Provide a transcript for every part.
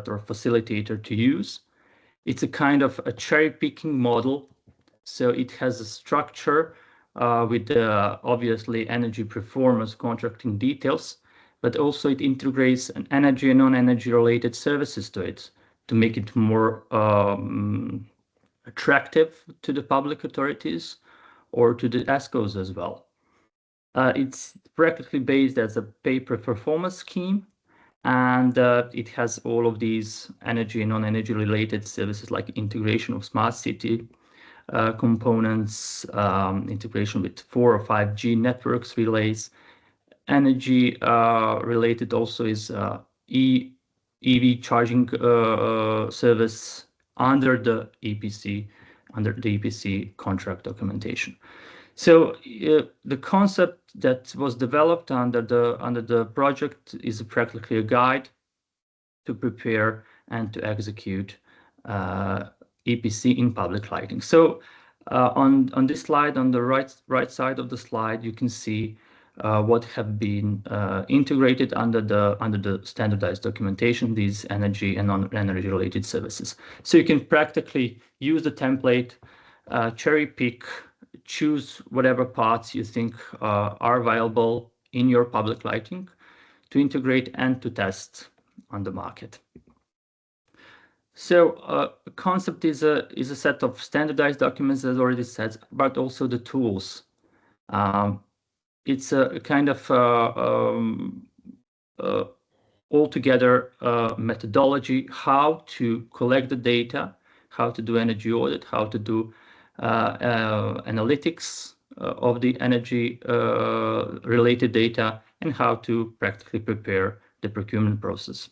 or facilitator to use. It's a kind of a cherry-picking model. So it has a structure with obviously energy performance contracting details, but also it integrates an energy and non-energy related services to it to make it more attractive to the public authorities or to the ESCOs as well. It's practically based as a pay-per-performance scheme, and it has all of these energy and non-energy related services like integration of smart city components, integration with 4 or 5G networks relays. Energy related also is EV charging service under the EPC contract documentation. So the concept that was developed under the project is practically a guide to prepare and to execute EPC in public lighting. So on this slide, on the right side of the slide, you can see what have been integrated under the standardized documentation, these energy and non-energy related services. So you can practically use the template, cherry pick, choose whatever parts you think are viable in your public lighting to integrate and to test on the market. So the concept is a set of standardized documents, as already said, but also the tools. It's a kind of altogether methodology, how to collect the data, how to do energy audit, how to do analytics of the energy related data, and how to practically prepare the procurement process.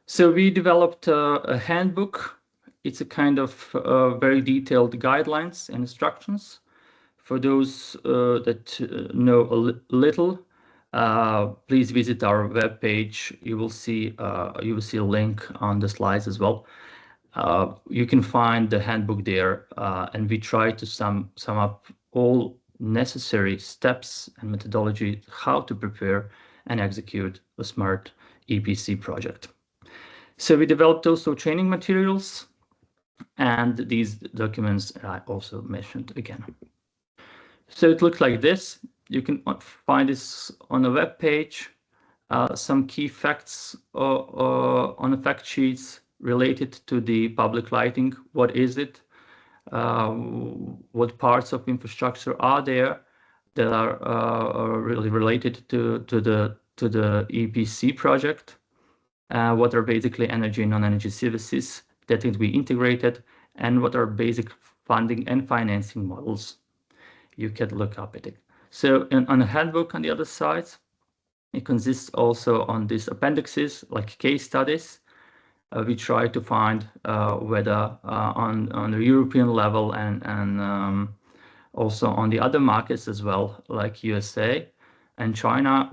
So we developed a handbook. It's a kind of very detailed guidelines and instructions. For those that know a little, please visit our webpage. You will see a link on the slides as well. You can find the handbook there, and we try to sum up all necessary steps and methodology how to prepare and execute a smart EPC project. So we developed also training materials, and these documents I also mentioned again. So it looks like this. You can find this on the web page. Some key facts on the fact sheets related to the public lighting. What is it? What parts of infrastructure are there that are really related to the EPC project? What are basically energy and non-energy services that need to be integrated, and what are basic funding and financing models? You can look up at it. So on the handbook on the other side, it consists also on these appendixes like case studies. We try to find whether on the European level and also on the other markets as well, like USA and China,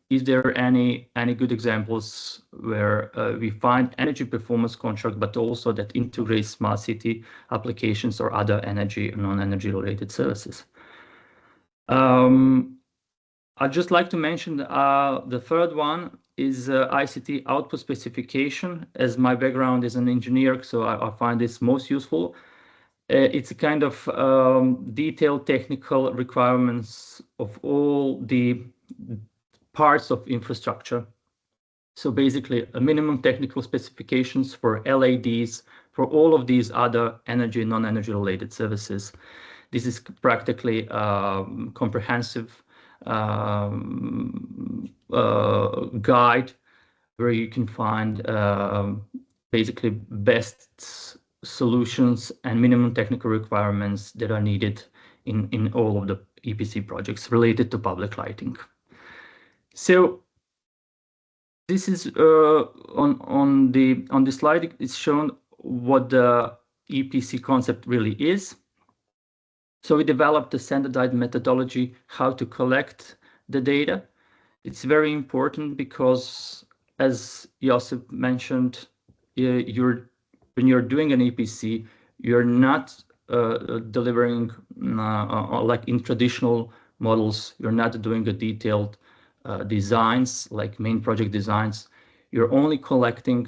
is there any good examples where we find energy performance contract, but also that integrates smart city applications or other energy and non-energy related services? I'd just like to mention the third one is ICT output specification. As my background is an engineer, so I find this most useful. It's a kind of detailed technical requirements of all the parts of infrastructure. So basically a minimum technical specifications for LADs, for all of these other energy and non-energy related services. This is practically comprehensive guide where you can find basically best solutions and minimum technical requirements that are needed in all of the EPC projects related to public lighting. So this is on the slide. It's shown what the EPC concept really is. So we developed a standardized methodology how to collect the data. It's very important because, as Josip mentioned, when you're doing an EPC, you're not delivering like in traditional models. You're not doing a detailed designs like main project designs. You're only collecting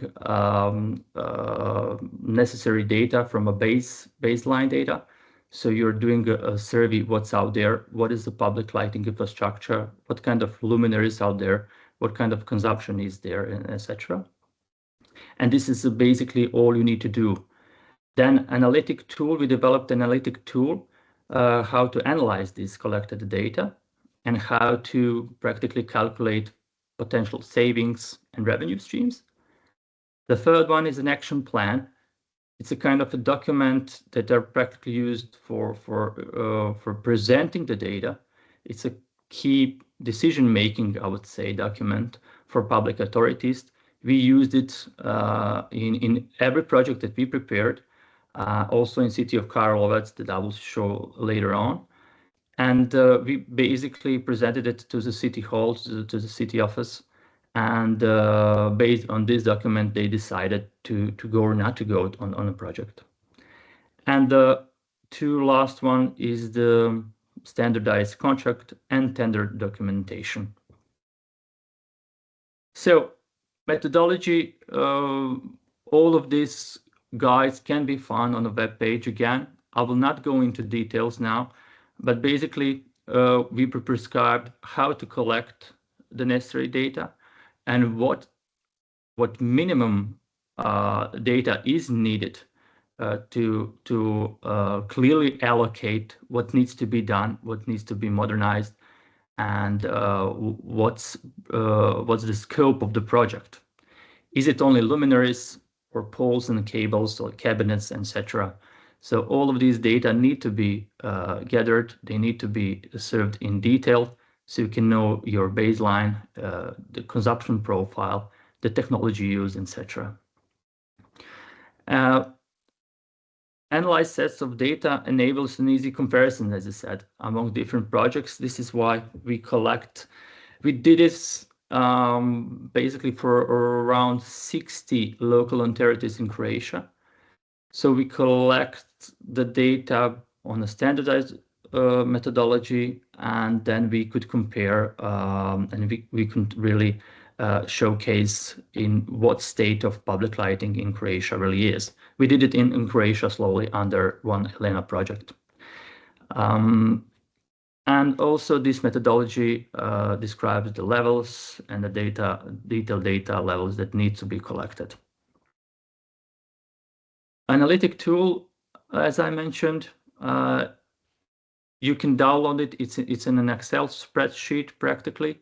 necessary data from a baseline data. So you're doing a survey, what's out there, what is the public lighting infrastructure, what kind of luminaries out there, what kind of consumption is there, and etc. And this is basically all you need to do. Then analytic tool, we developed an analytic tool, how to analyze this collected data and how to practically calculate potential savings and revenue streams. The third one is an action plan. It's a kind of a document that are practically used for presenting the data. It's a key decision-making, I would say, document for public authorities. We used it in every project that we prepared, also in city of Karlovac that I will show later on. And we basically presented it to the city hall, to the city office. And based on this document, they decided to go or not to go on a project. And the two last one is the standardized contract and tender documentation. So methodology, all of these guides can be found on the web page. Again, I will not go into details now, but basically we prescribed how to collect the necessary data and what minimum data is needed to clearly allocate what needs to be done, what needs to be modernized, and what's the scope of the project. Is it only luminaries or poles and cables or cabinets, etc.? So all of these data need to be gathered. They need to be served in detail so you can know your baseline, the consumption profile, the technology used, etc. Analyze sets of data enables an easy comparison, as I said, among different projects. This is why we did this basically for around 60 local authorities in Croatia. So we collect the data on a standardized methodology, and then we could compare and we could really showcase in what state of public lighting in Croatia really is. We did it in Croatia slowly under one Helena project. And also this methodology describes the levels and the detailed data levels that need to be collected. Analytic tool, as I mentioned, you can download it. It's in an Excel spreadsheet practically.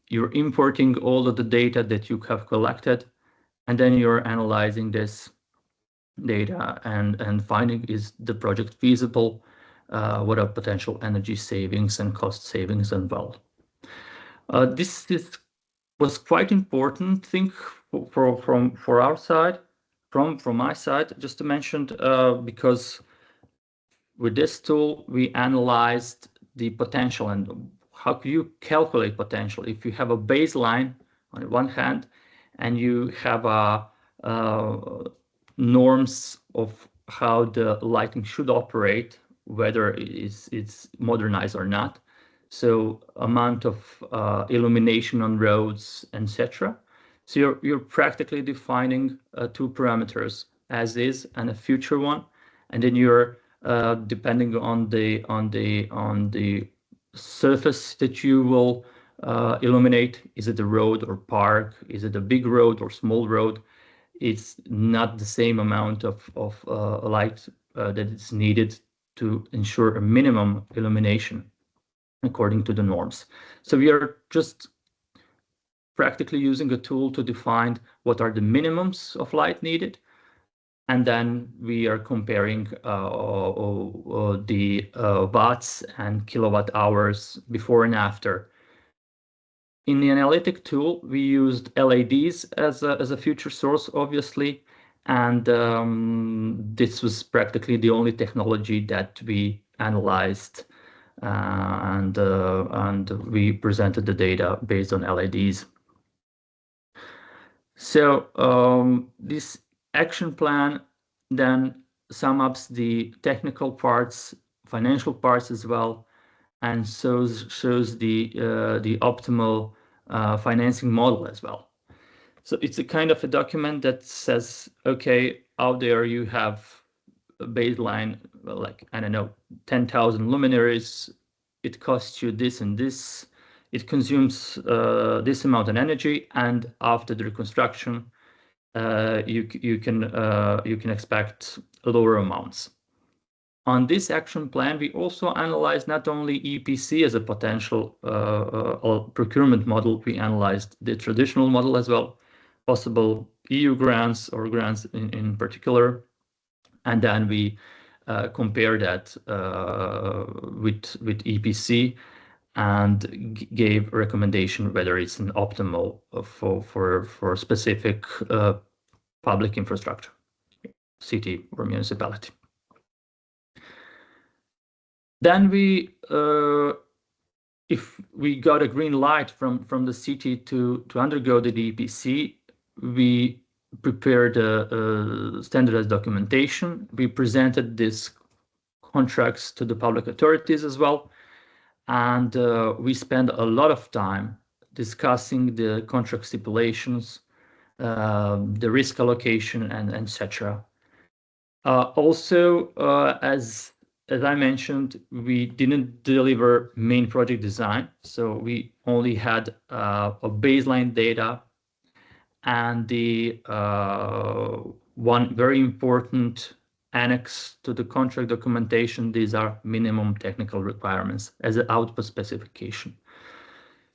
You're importing all of the data that you have collected, and then you're analyzing this data and finding is the project feasible, what are potential energy savings and cost savings as well. This was quite important thing for our side, from my side, just to mention, because with this tool we analyzed the potential and how can you calculate potential if you have a baseline on one hand and you have norms of how the lighting should operate, whether it's modernized or not. So amount of illumination on roads, etc. So you're practically defining two parameters, as is and a future one, and then you're depending on the surface that you will illuminate. Is it a road or park? Is it a big road or small road? It's not the same amount of light that is needed to ensure a minimum illumination according to the norms. So we are just practically using a tool to define what are the minimums of light needed, and then we are comparing the watts and kilowatt hours before and after. In the analytic tool, we used LEDs as a future source, obviously, and this was practically the only technology that we analyzed, and we presented the data based on LEDs. So this action plan then sums up the technical parts, financial parts as well, and shows the optimal financing model as well. So it's a kind of a document that says, okay, out there you have a baseline, well, like, I don't know, 10,000 luminaries. It costs you this and this. It consumes this amount of energy, and after the reconstruction, you can expect lower amounts. On this action plan, we also analyzed not only EPC as a potential procurement model, we analyzed the traditional model as well, possible EU grants or grants in particular, and then we compare that with EPC and gave a recommendation whether it's an optimal for specific public infrastructure, city or municipality. Then if we got a green light from the city to undergo the EPC, we prepared a standardized documentation. We presented these contracts to the public authorities as well, and we spent a lot of time discussing the contract stipulations, the risk allocation, and etc. Also, as I mentioned, we didn't deliver main project design, so we only had a baseline data and the one very important annex to the contract documentation. These are minimum technical requirements as an output specification.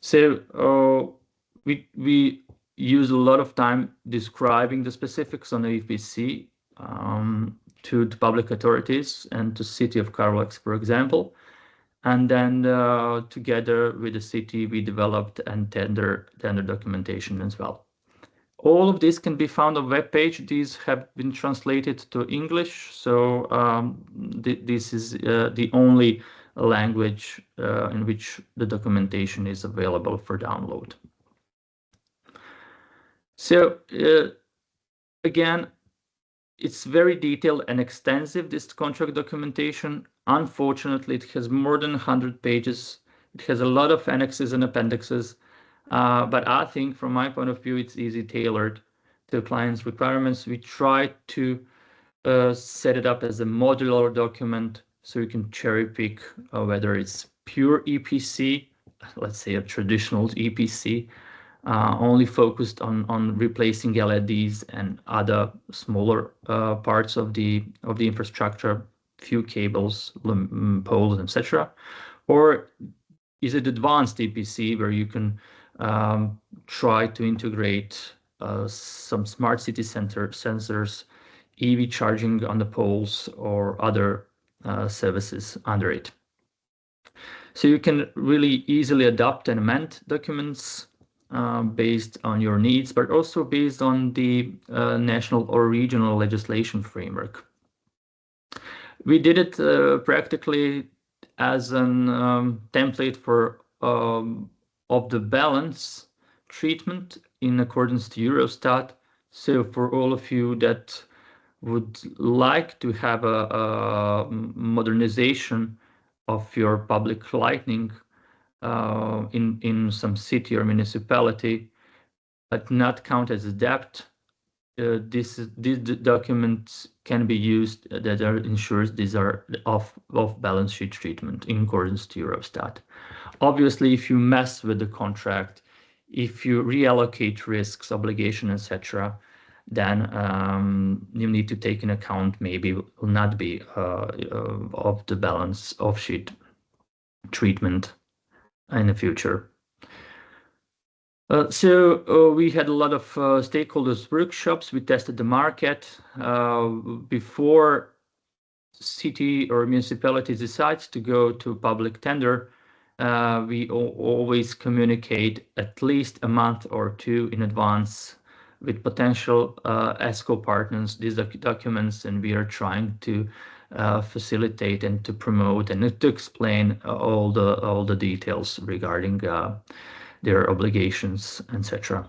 So we use a lot of time describing the specifics on the EPC to the public authorities and to City of Karlovac, for example. And then together with the city, we developed and tender documentation as well. All of this can be found on web page. These have been translated to English, so this is the only language in which the documentation is available for download. So again, it's very detailed and extensive, this contract documentation. Unfortunately, it has more than 100 pages. It has a lot of annexes and appendixes, but I think from my point of view, it's easy tailored to clients' requirements. We try to set it up as a modular document so you can cherry pick whether it's pure EPC, let's say a traditional EPC, only focused on replacing LEDs and other smaller parts of the infrastructure, few cables, poles, etc. Or is it advanced EPC where you can try to integrate some smart city sensors, EV charging on the poles, or other services under it. So you can really easily adapt and amend documents based on your needs, but also based on the national or regional legislation framework. We did it practically as a template for of the balance treatment in accordance to Eurostat. So for all of you that would like to have a modernization of your public lighting in some city or municipality, but not count as a debt, these documents can be used that ensures these are off balance sheet treatment in accordance to Eurostat. Obviously, if you mess with the contract, if you reallocate risks, obligation, etc., then you need to take into account maybe will not be of the balance of sheet treatment in the future. So we had a lot of stakeholders workshops. We tested the market before city or municipality decides to go to public tender. We always communicate at least a month or two in advance with potential ESCO partners these documents, and we are trying to facilitate and to promote and to explain all the details regarding their obligations, etc.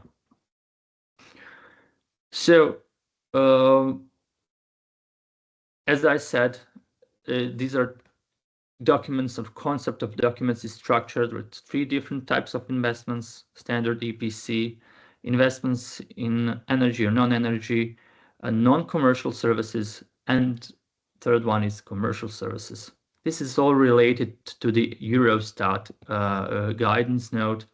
So, as I said, these are documents or concept of documents is structured with 3 different types of investments: standard EPC, investments in energy or non-energy, non-commercial services, and third one is commercial services. This is all related to the Eurostat guidance note.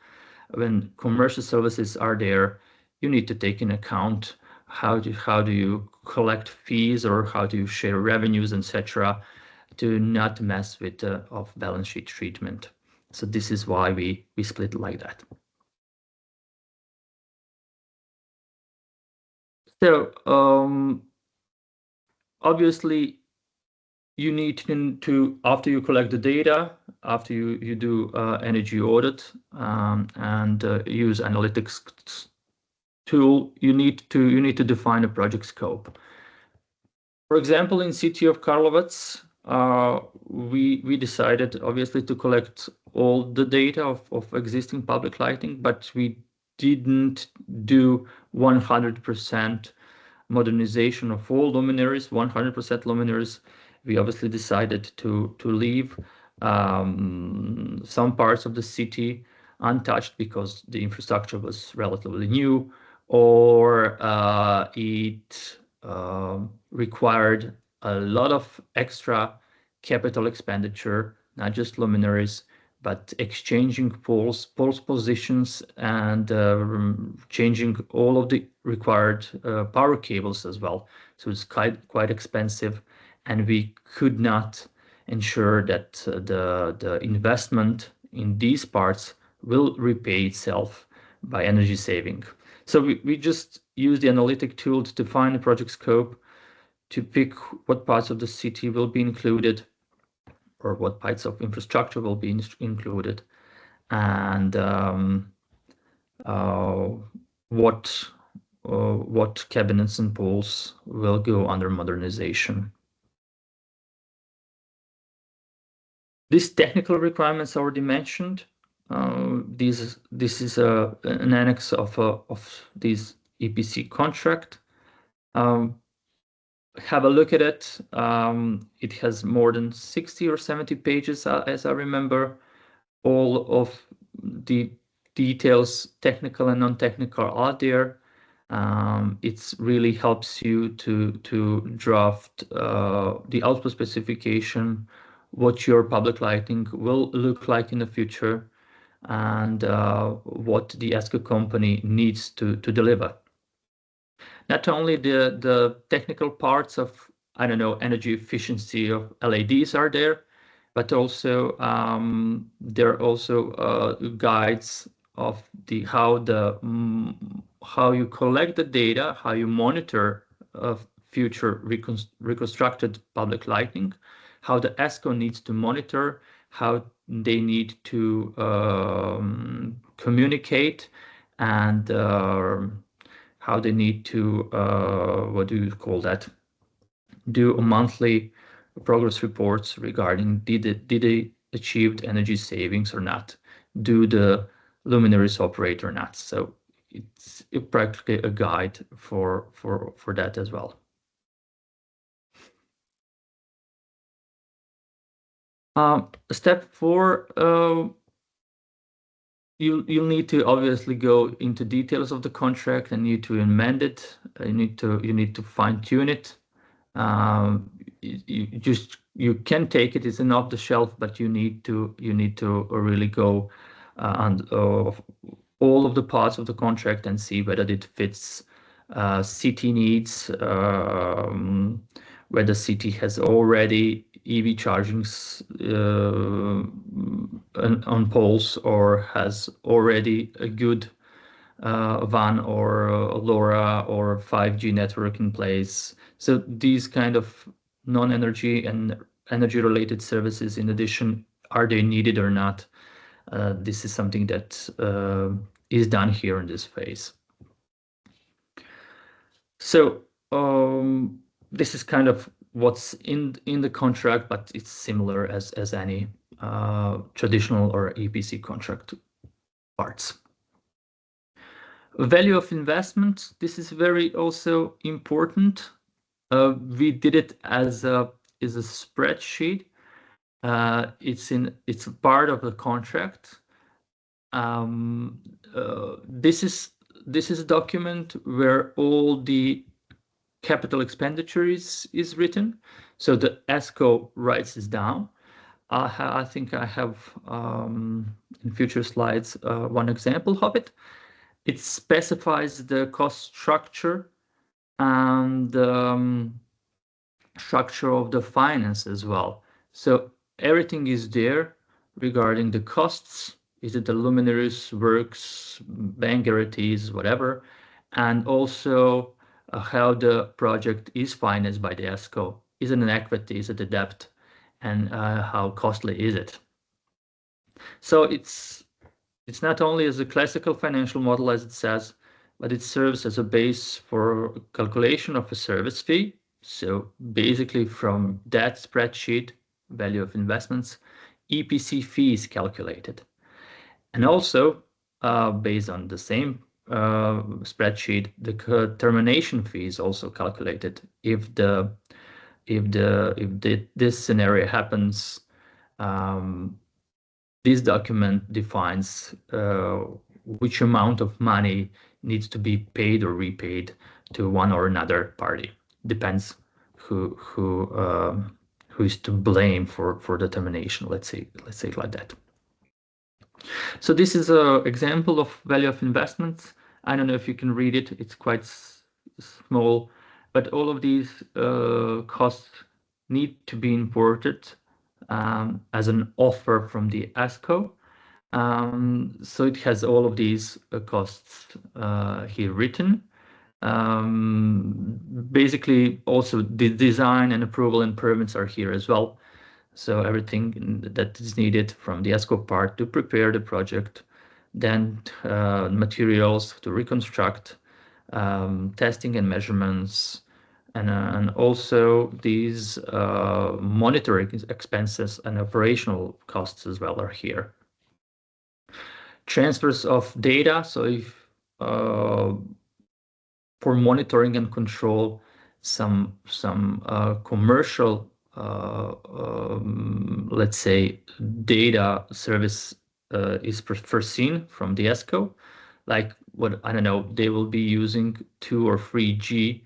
When commercial services are there, you need to take in account how do you collect fees, or how do you share revenues, etc., to not mess with off balance sheet treatment. So this is why we split like that. So obviously you need to after you collect the data, after you do energy audit and use analytics tool, you need to define a project scope. For example, in city of Karlovac, we decided obviously to collect all the data of existing public lighting, but we didn't do 100% modernization of all luminaries, 100% luminaries. We obviously decided to leave some parts of the city untouched because the infrastructure was relatively new, or it required a lot of extra capital expenditure, not just luminaries, but exchanging poles positions, and changing all of the required power cables as well. So it's quite expensive, and we could not ensure that the investment in these parts will repay itself by energy saving. So we just use the analytic tool to define the project scope, to pick what parts of the city will be included, or what parts of infrastructure will be included, and what cabinets and poles will go under modernization. These technical requirements already mentioned. This is an annex of this EPC contract. Have a look at it. It has more than 60 or 70 pages, as I remember. All of the details, technical and non-technical, are there. It really helps you to draft the output specification, what your public lighting will look like in the future, and what the ESCO company needs to deliver. Not only the technical parts of, I don't know, energy efficiency of LEDs are there, but also there are also guides of how you collect the data, how you monitor future reconstructed public lighting, how the ESCO needs to monitor, how they need to communicate, and how they need to what do you call that? Do a monthly progress reports regarding did they achieved energy savings or not? Do the luminaries operate or not? So it's practically a guide for that as well. Step 4. You'll need to obviously go into details of the contract and need to amend it. You need to fine tune it. You can take it; it's an off the shelf, but you need to really go on all of the parts of the contract and see whether it fits city needs, whether city has already EV charging on poles, or has already a good WAN or LoRa or 5G network in place. So these kind of non-energy and energy-related services, in addition, are they needed or not? This is something that is done here in this phase. So this is kind of what's in the contract, but it's similar as any traditional or EPC contract parts. Value of investment. This is very also important. We did it as a spreadsheet. It's a part of the contract. This is a document where all the capital expenditure is written. So the ESCO writes this down. I think I have in future slides one example of it. It specifies the cost structure and structure of the finance as well. So everything is there regarding the costs. Is it the luminaries, works, bank guarantees, whatever, and also how the project is financed by the ESCO. Is it an equity? Is it a debt? And how costly is it? So it's not only as a classical financial model as it says, but it serves as a base for calculation of a service fee. So basically from that spreadsheet, value of investments, EPC fee is calculated. And also based on the same spreadsheet, the termination fee is also calculated. If this scenario happens, this document defines which amount of money needs to be paid or repaid to one or another party. Depends who is to blame for the termination. Let's say it like that. So this is an example of value of investments. I don't know if you can read it. It's quite small, but all of these costs need to be imported as an offer from the ESCO. So it has all of these costs here written. Basically, also the design and approval and permits are here as well. So everything that is needed from the ESCO part to prepare the project, then materials to reconstruct, testing and measurements, and also these monitoring expenses and operational costs as well are here. Transfers of data. So if for monitoring and control, some commercial let's say data service is foreseen from the ESCO, like what I don't know, they will be using 2 or 3G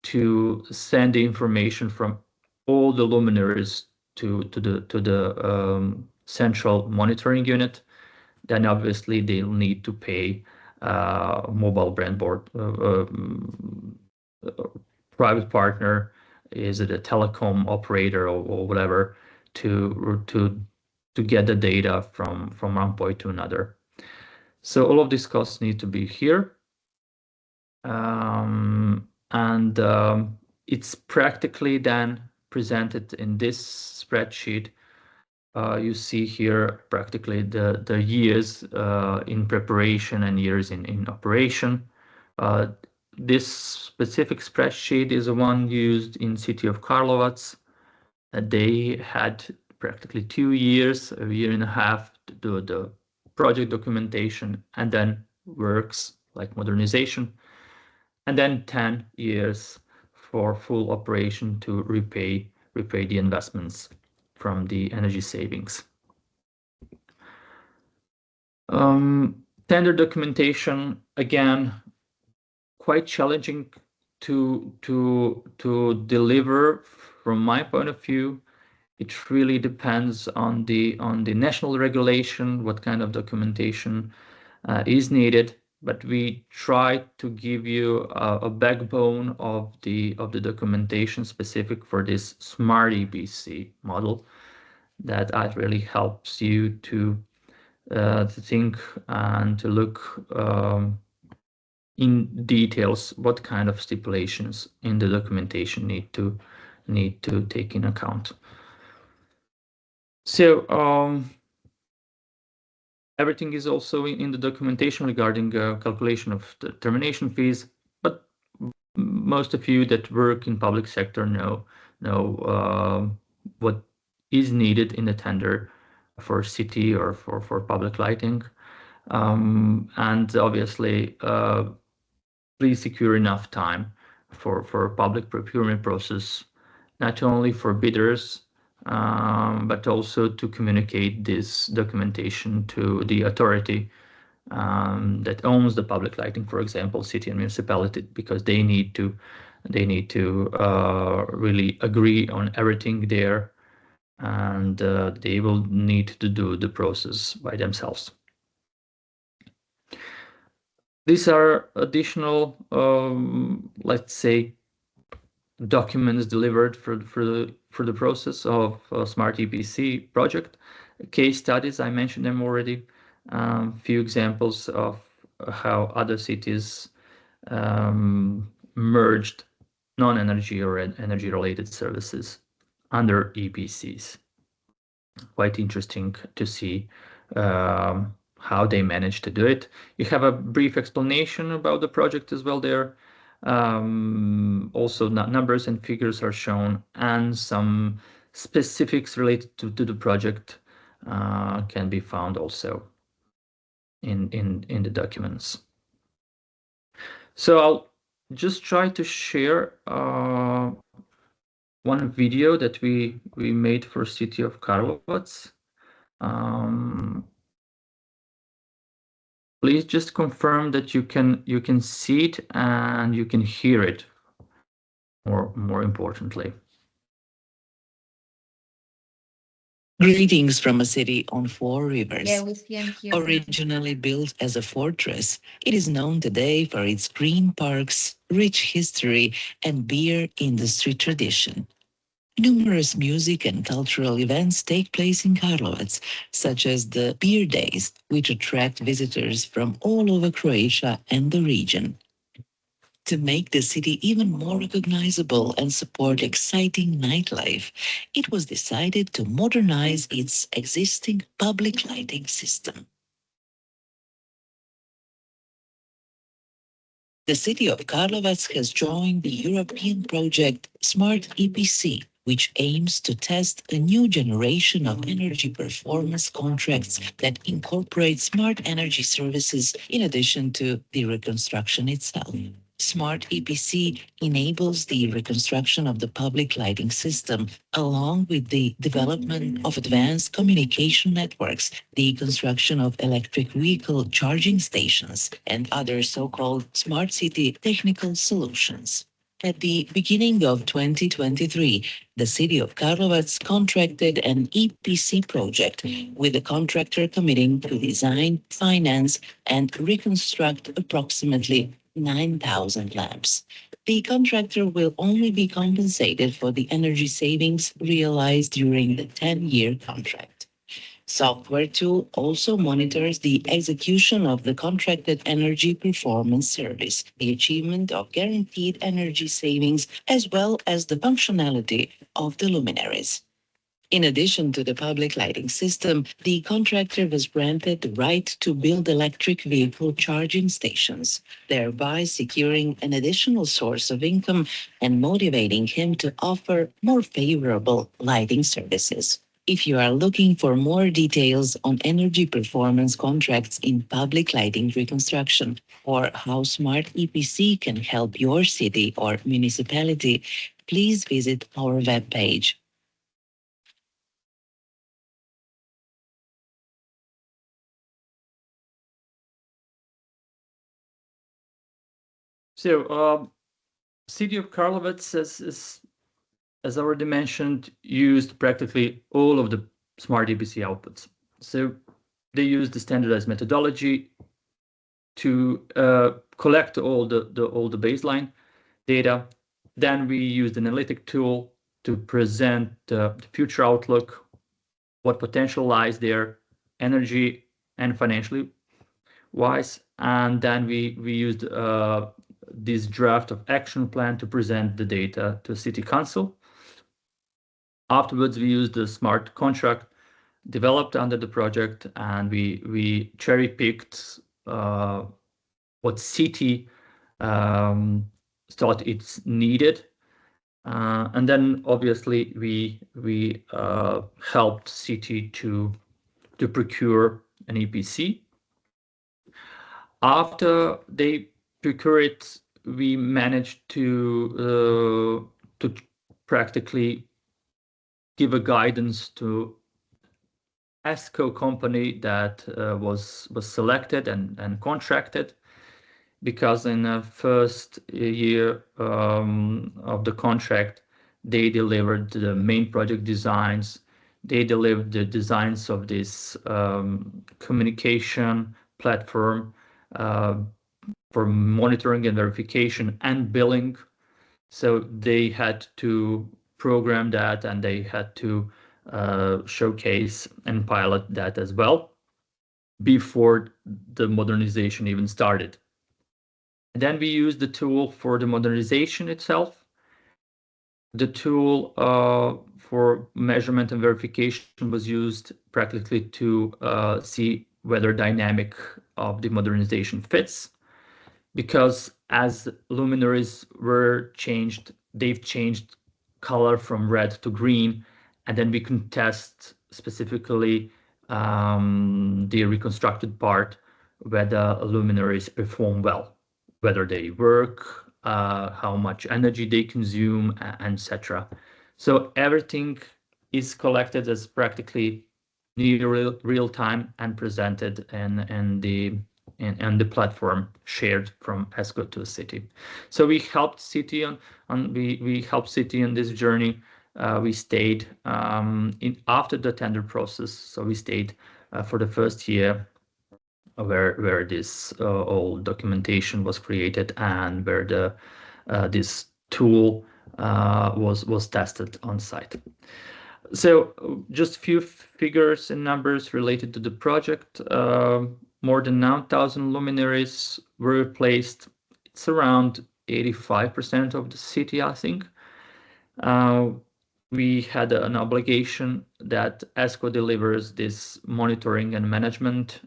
to send the information from all the luminaries to the central monitoring unit. Then obviously they'll need to pay mobile brand board private partner. Is it a telecom operator or whatever to get the data from one point to another. So all of these costs need to be here. It's practically then presented in this spreadsheet. You see here practically the years in preparation and years in operation. This specific spreadsheet is the one used in city of Karlovac. They had practically 2 years, a year and a half to do the project documentation and then works like modernization, and then 10 years for full operation to repay the investments from the energy savings. Tender documentation, again, quite challenging to deliver from my point of view. It really depends on the national regulation, what kind of documentation is needed. But we try to give you a backbone of the documentation specific for this Smart EPC model that really helps you to think and to look in details what kind of stipulations in the documentation need to take in account. So everything is also in the documentation regarding calculation of the termination fees, but most of you that work in public sector know what is needed in the tender for city or for public lighting. And obviously, please secure enough time for public procurement process, not only for bidders, but also to communicate this documentation to the authority that owns the public lighting, for example, city and municipality, because they need to really agree on everything there, and they will need to do the process by themselves. These are additional, let's say, documents delivered for the process of Smart EPC project. Case studies, I mentioned them already. Few examples of how other cities merged non-energy or energy-related services under EPCs. Quite interesting to see how they managed to do it. You have a brief explanation about the project as well there. Also, numbers and figures are shown, and some specifics related to the project can be found also in the documents. So I'll just try to share one video that we made for City of Karlovac. Please just confirm that you can see it and you can hear it. More importantly. Greetings from a city on 4 rivers. Originally built as a fortress, it is known today for its green parks, rich history, and beer industry tradition. Numerous music and cultural events take place in Karlovac, such as the Beer Days, which attract visitors from all over Croatia and the region. To make the city even more recognizable and support exciting nightlife, it was decided to modernize its existing public lighting system. The city of Karlovac has joined the European project Smart EPC, which aims to test a new generation of energy performance contracts that incorporate smart energy services in addition to the reconstruction itself. Smart EPC enables the reconstruction of the public lighting system, along with the development of advanced communication networks, the construction of electric vehicle charging stations, and other so-called smart city technical solutions. At the beginning of 2023, the city of Karlovac contracted an EPC project, with the contractor committing to design, finance, and reconstruct approximately 9,000 lamps. The contractor will only be compensated for the energy savings realized during the 10-year contract. Software tool also monitors the execution of the contracted energy performance service, the achievement of guaranteed energy savings, as well as the functionality of the luminaries. In addition to the public lighting system, the contractor was granted the right to build electric vehicle charging stations, thereby securing an additional source of income and motivating him to offer more favorable lighting services. If you are looking for more details on energy performance contracts in public lighting reconstruction, or how Smart EPC can help your city or municipality, please visit our webpage. So, City of Karlovac as already mentioned, used practically all of the Smart EPC outputs. So they used the standardized methodology to collect all the baseline data. Then we used an analytic tool to present the future outlook, what potential lies there, energy and financially wise. And then we used this draft of action plan to present the data to City Council. Afterwards, we used the smart contract developed under the project, and we cherry-picked what city thought it's needed. And then obviously we helped city to procure an EPC. After they procure it, we managed to practically give a guidance to ESCO company that was selected and contracted, because in the first year of the contract, they delivered the main project designs. They delivered the designs of this communication platform for monitoring and verification and billing. So they had to program that, and they had to showcase and pilot that as well before the modernization even started. And then we used the tool for the modernization itself. The tool for measurement and verification was used practically to see whether dynamic of the modernization fits, because as luminaries were changed, they've changed color from red to green, and then we can test specifically the reconstructed part whether luminaries perform well, whether they work, how much energy they consume, etc. So everything is collected as practically near real time and presented in the platform shared from ESCO to city. So we helped city we helped city on this journey. We stayed after the tender process. So we stayed for the first year where this all documentation was created, and where the this tool was tested on site. So just a few figures and numbers related to the project. More than 9,000 luminaries were replaced. It's around 85% of the city, I think. We had an obligation that ESCO delivers this monitoring and management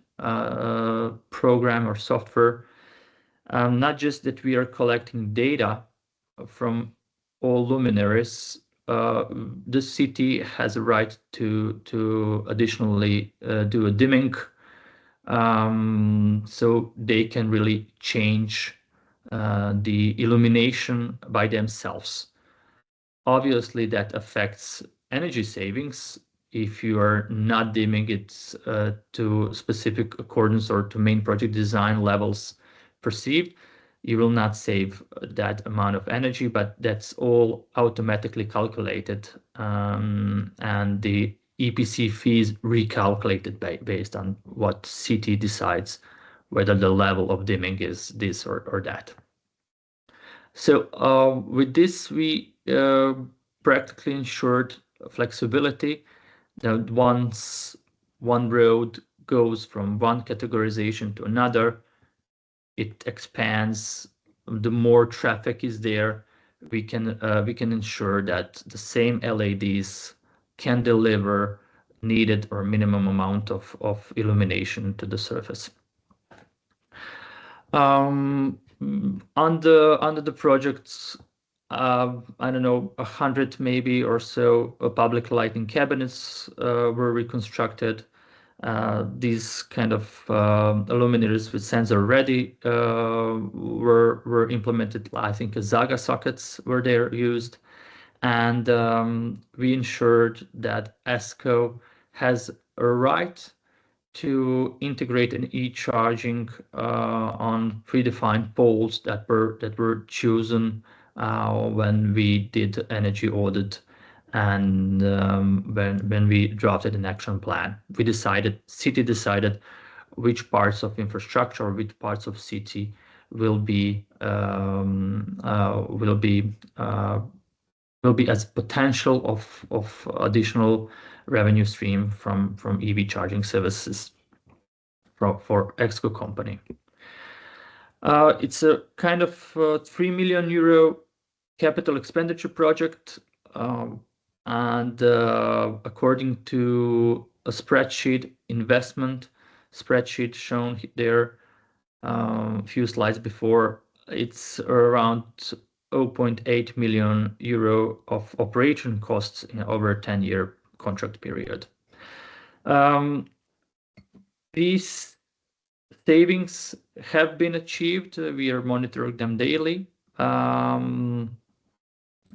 program or software. Not just that we are collecting data from all luminaries. The city has a right to additionally do a dimming, so they can really change the illumination by themselves. Obviously, that affects energy savings. If you are not dimming it to specific accordance or to main project design levels perceived, you will not save that amount of energy, but that's all automatically calculated, and the EPC fees recalculated based on what city decides whether the level of dimming is this or that. So with this, we practically ensured flexibility, that once one road goes from one categorization to another, it expands. The more traffic is there, we can ensure that the same LEDs can deliver needed or minimum amount of illumination to the surface. Under the projects, I don't know, 100 maybe or so public lighting cabinets were reconstructed. These kind of illuminators with sensor ready were implemented. I think Zaga sockets were there used, and we ensured that ESCO has a right to integrate an e-charging on predefined poles that were chosen when we did energy audit, and when we drafted an action plan. City decided which parts of infrastructure or which parts of city will be as potential of additional revenue stream from EV charging services for ESCO company. It's a kind of 3 million euro capital expenditure project, and according to a investment spreadsheet shown there a few slides before, it's around 0.8 million euro of operation costs over a 10-year contract period. These savings have been achieved. We are monitoring them daily.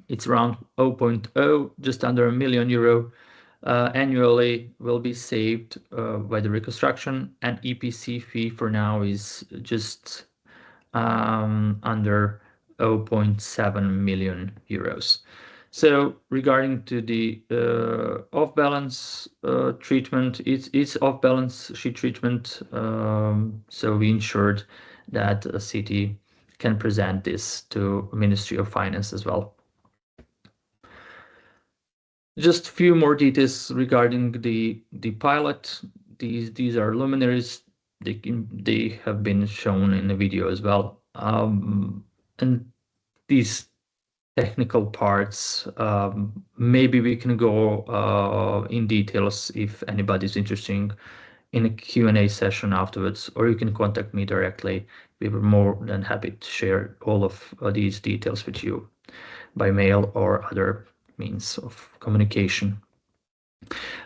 it's around 0.0, just under €1 million annually will be saved by the reconstruction, and EPC fee for now is just under 0.7 million euros. So regarding to the off-balance treatment, it's off-balance sheet treatment. So we ensured that a city can present this to Ministry of Finance as well. Just a few more details regarding the pilot. These are luminaries. They have been shown in the video as well. And these technical parts, maybe we can go in details if anybody's interested in a Q&A session afterwards, or you can contact me directly. We were more than happy to share all of these details with you by mail or other means of communication.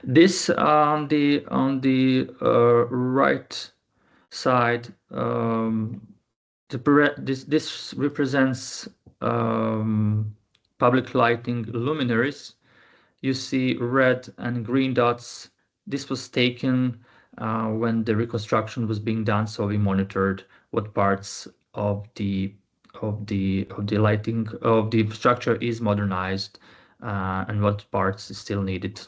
This on the right side, this represents public lighting luminaries. You see red and green dots. This was taken when the reconstruction was being done, so we monitored what parts of the lighting of the infrastructure is modernized and what parts is still needed.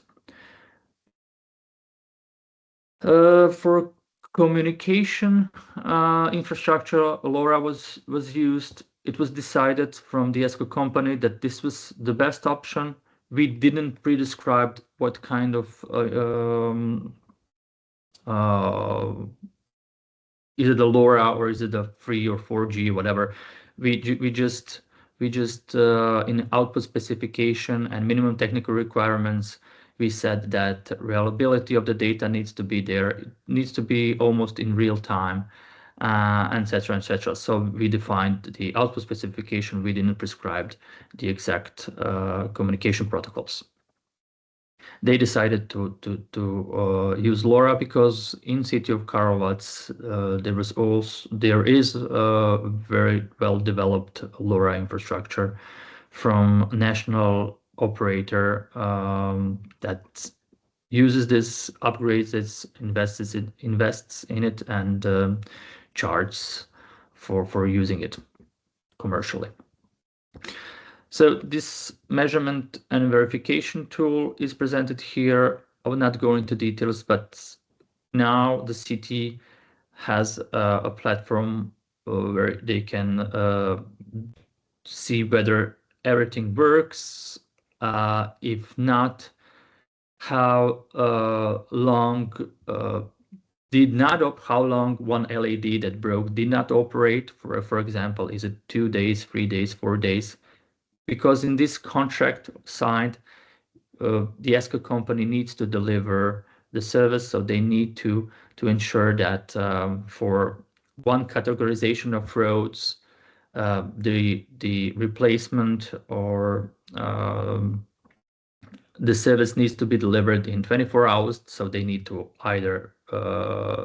For communication infrastructure, LoRa was used. It was decided from the ESCO company that this was the best option. We didn't pre-describe what kind of is it a LoRa or is it a 3 or 4G, whatever. We just in output specification and minimum technical requirements, we said that reliability of the data needs to be there. It needs to be almost in real time, etc., etc. So we defined the output specification. We didn't prescribe the exact communication protocols. They decided to use LoRa because in city of Karlovac there is a very well developed LoRa infrastructure from national operator that uses this, upgrades it, invests in it, and charges for using it commercially. So this measurement and verification tool is presented here. I will not go into details, but now the city has a platform where they can see whether everything works. If not, how long how long one LED that broke did not operate. For example, is it 2 days, 3 days, 4 days? Because in this contract signed, the ESCO company needs to deliver the service, so they need to ensure that for one categorization of roads, the replacement or the service needs to be delivered in 24 hours. So they need to either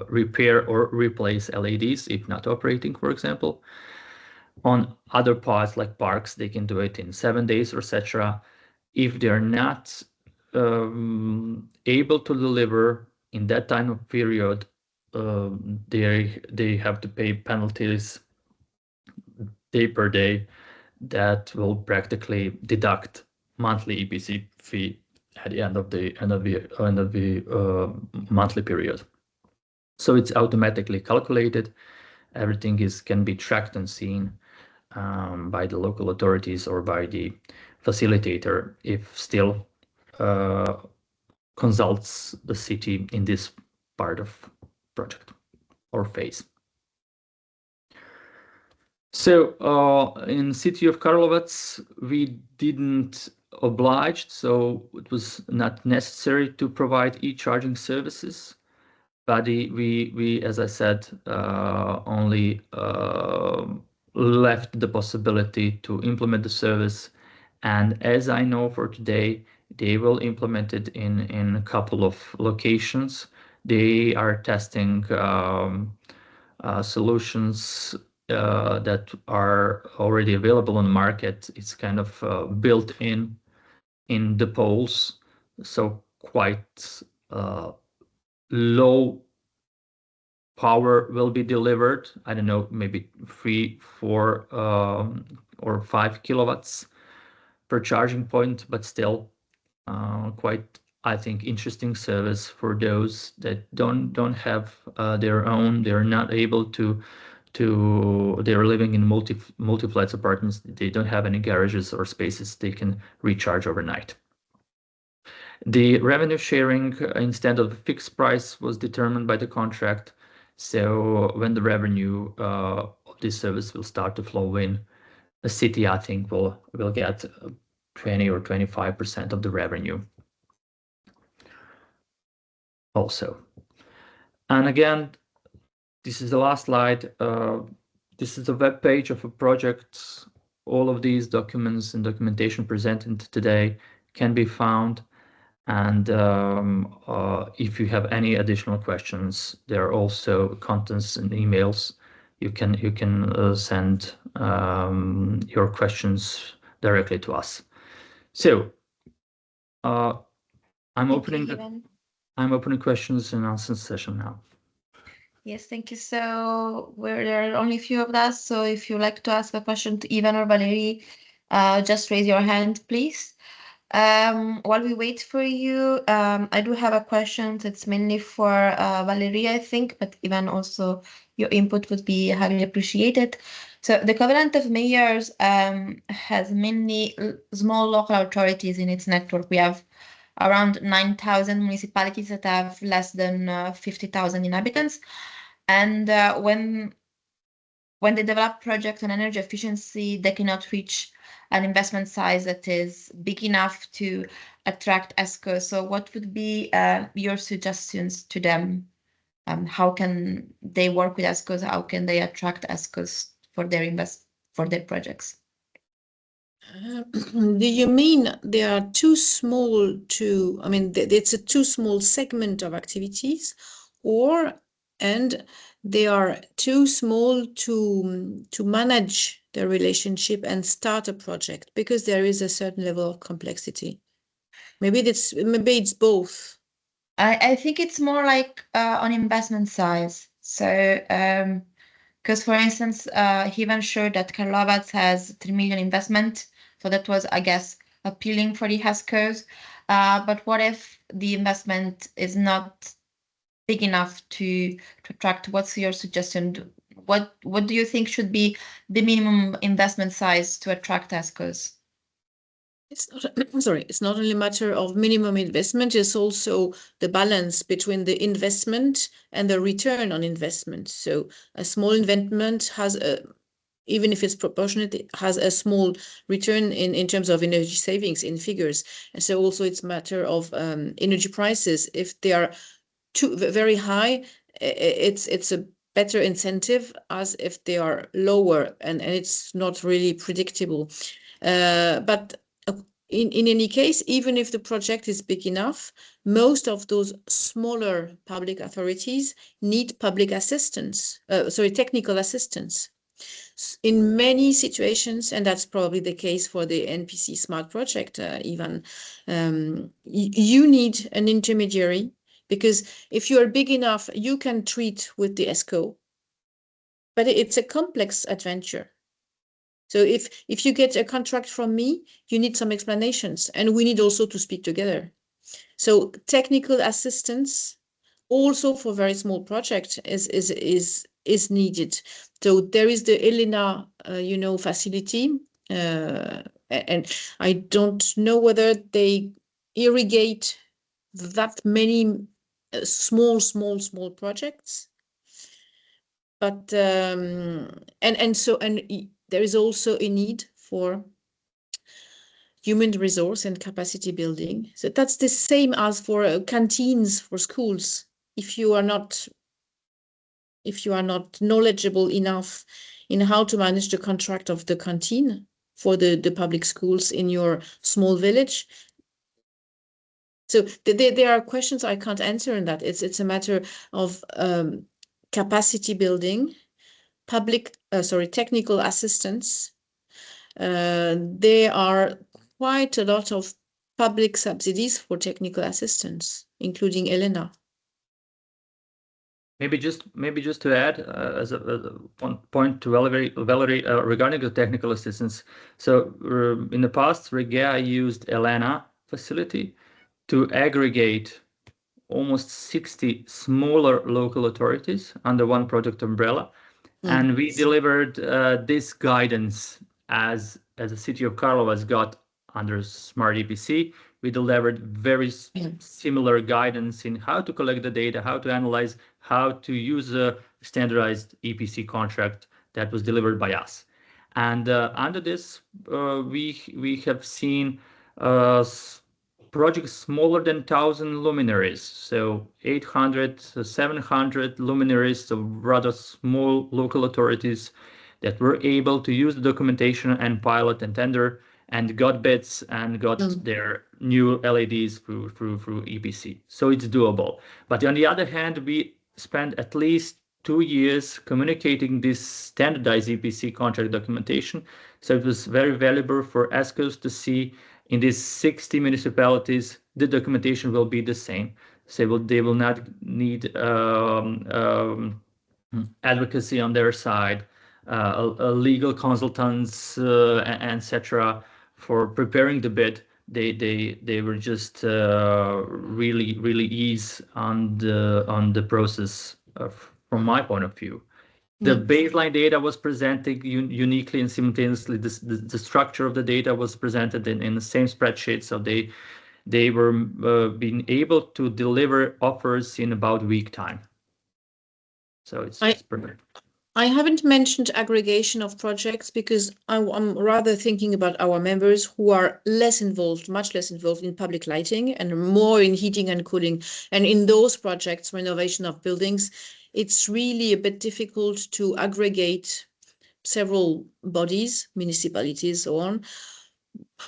repair or replace LEDs if not operating, for example. On other parts like parks, they can do it in 7 days or etc. If they're not able to deliver in that time of period, they have to pay penalties day per day that will practically deduct monthly EPC fee at the end of the monthly period. So it's automatically calculated. Everything can be tracked and seen by the local authorities or by the facilitator if still consults the city in this part of project or phase. So in city of Karlovac, we didn't oblige, so it was not necessary to provide e-charging services. But we, as I said, only left the possibility to implement the service. And as I know for today, they will implement it in a couple of locations. They are testing solutions that are already available on the market. It's kind of built in the poles, so quite low power will be delivered. I don't know, maybe 3, 4, or 5 kilowatts per charging point, but still quite, I think, interesting service for those that don't have their own. They're not able to they're living in multi-flats apartments. They don't have any garages or spaces they can recharge overnight. The revenue sharing instead of the fixed price was determined by the contract. So when the revenue of this service will start to flow in, the city, I think, will get 20 or 25% of the revenue also. And again, this is the last slide. This is a web page of a project. All of these documents and documentation presented today can be found. And if you have any additional questions, there are also contents and emails. You can send your questions directly to us. So I'm opening questions and answers session now. Yes, thank you. So there are only a few of us. So if you like to ask a question to Ivan or Valerie, just raise your hand, please. While we wait for you, I do have a question that's mainly for Valerie, I think, but Ivan, also your input would be highly appreciated. So the Covenant of Mayors has mainly small local authorities in its network. We have around 9,000 municipalities that have less than 50,000 inhabitants. And when they develop projects on energy efficiency, they cannot reach an investment size that is big enough to attract ESCOs. So what would be your suggestions to them? How can they work with ESCOs? How can they attract ESCOs for their projects? Do you mean they are too small to, I mean, it's a too small segment of activities, and they are too small to manage the relationship and start a project because there is a certain level of complexity? Maybe it's both. I think it's more like on investment size. So because for instance, he even showed that Karlovac has 3 million investment. So that was, I guess, appealing for the ESCOs. But what if the investment is not big enough to attract? What's your suggestion? What do you think should be the minimum investment size to attract ESCOs? It's not only a matter of minimum investment, it's also the balance between the investment and the return on investment. So a small investment has even if it's proportionate, it has a small return in terms of energy savings in figures. And so also it's a matter of energy prices. If they are very high, it's a better incentive as if they are lower, and it's not really predictable. But in any case, even if the project is big enough, most of those smaller public authorities need public assistance, technical assistance. In many situations, and that's probably the case for the NPC Smart project, Ivan, you need an intermediary, because if you are big enough, you can treat with the ESCO, but it's a complex adventure. So if you get a contract from me, you need some explanations, and we need also to speak together. So technical assistance, also for very small projects, is needed. So there is the Elena, facility, and I don't know whether they irrigate that many small projects, but there is also a need for human resource and capacity building. So that's the same as for canteens for schools. If you are not knowledgeable enough in how to manage the contract of the canteen for the public schools in your small village. So there are questions I can't answer in that. It's a matter of capacity building, technical assistance. There are quite a lot of public subsidies for technical assistance, including Elena. Maybe just to add as a one point to Valerie regarding the technical assistance. So in the past, REGEA used ELENA facility to aggregate almost 60 smaller local authorities under one project umbrella, and we delivered this guidance as the city of Karlovac got under Smart EPC. We delivered very similar guidance in how to collect the data, how to analyze, how to use a standardized EPC contract that was delivered by us. And under this, we have seen projects smaller than 1,000 luminaries, so 800, 700 luminaries, so rather small local authorities that were able to use the documentation and pilot and tender and got bids and got their new LEDs through EPC. So it's doable. But on the other hand, we spent at least 2 years communicating this standardized EPC contract documentation. So it was very valuable for ESCOs to see in these 60 municipalities, the documentation will be the same. So they will not need advocacy on their side, legal consultants, etc. for preparing the bid. They were just really ease on the process from my point of view. The baseline data was presented uniquely and simultaneously. The structure of the data was presented in the same spreadsheet, so they were being able to deliver offers in about a week time. So it's perfect. I haven't mentioned aggregation of projects because I'm rather thinking about our members who are less involved, much less involved in public lighting and more in heating and cooling. And in those projects, renovation of buildings, it's really a bit difficult to aggregate several bodies, municipalities, so on.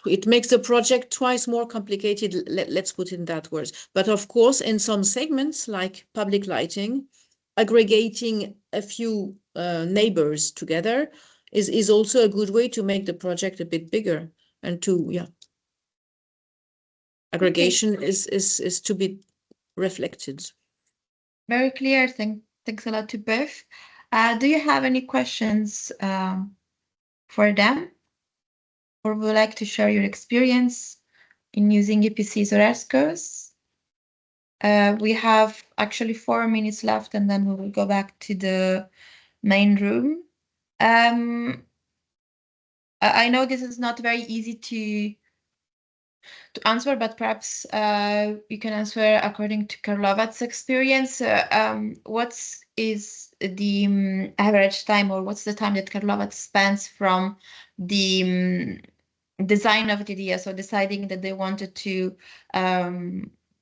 It makes the project twice more complicated, let's put it in that words. But of course, in some segments like public lighting, aggregating a few neighbors together is also a good way to make the project a bit bigger and to, aggregation is to be reflected. Very clear. Thanks a lot to both. Do you have any questions for them? Or would you like to share your experience in using EPCs or ESCOs? We have actually 4 minutes left, and then we will go back to the main room. I know this is not very easy to answer, but perhaps you can answer according to Karlovac's experience. What is the average time, or what's the time that Karlovac spends from the design of the idea, so deciding that they wanted to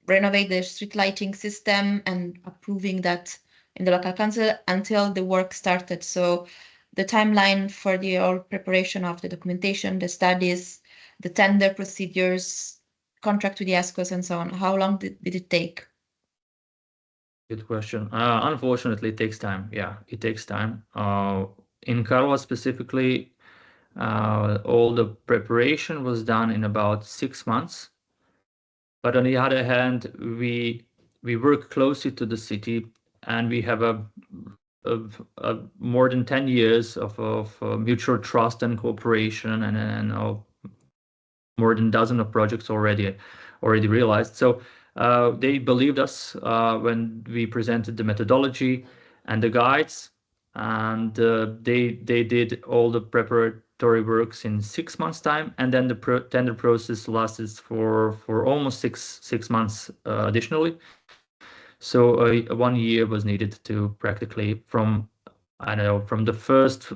renovate the street lighting system and approving that in the local council until the work started? So the timeline for the whole preparation of the documentation, the studies, the tender procedures, contract with the ESCOs and so on. How long did it take? Good question. Unfortunately, it takes time. Yeah, it takes time. In Karlovac specifically, all the preparation was done in about 6 months. But on the other hand, we work closely to the city, and we have a more than 10 years of mutual trust and cooperation, and more than a dozen of projects already realized. So they believed us when we presented the methodology and the guides, and they did all the preparatory works in 6 months' time, and then the tender process lasted for almost six months additionally. So 1 year was needed to practically from the first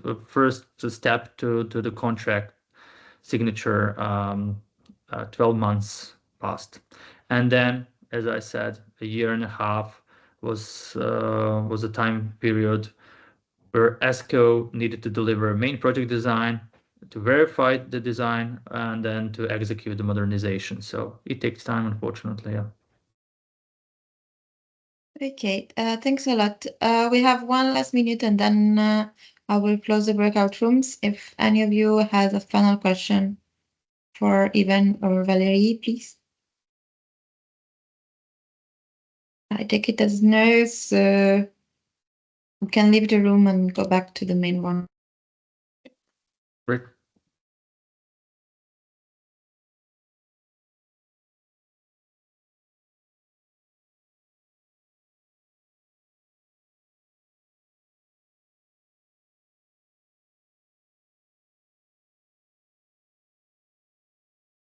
step to the contract signature. 12 months passed, and then, as I said, a year and a half was a time period where ESCO needed to deliver a main project design, to verify the design, and then to execute the modernization. So it takes time, unfortunately. Yeah. Okay, thanks a lot. We have 1 last minute, and then I will close the breakout rooms. If any of you has a final question for Ivan or Valerie, please. I take it as no, so we can leave the room and go back to the main one. Great.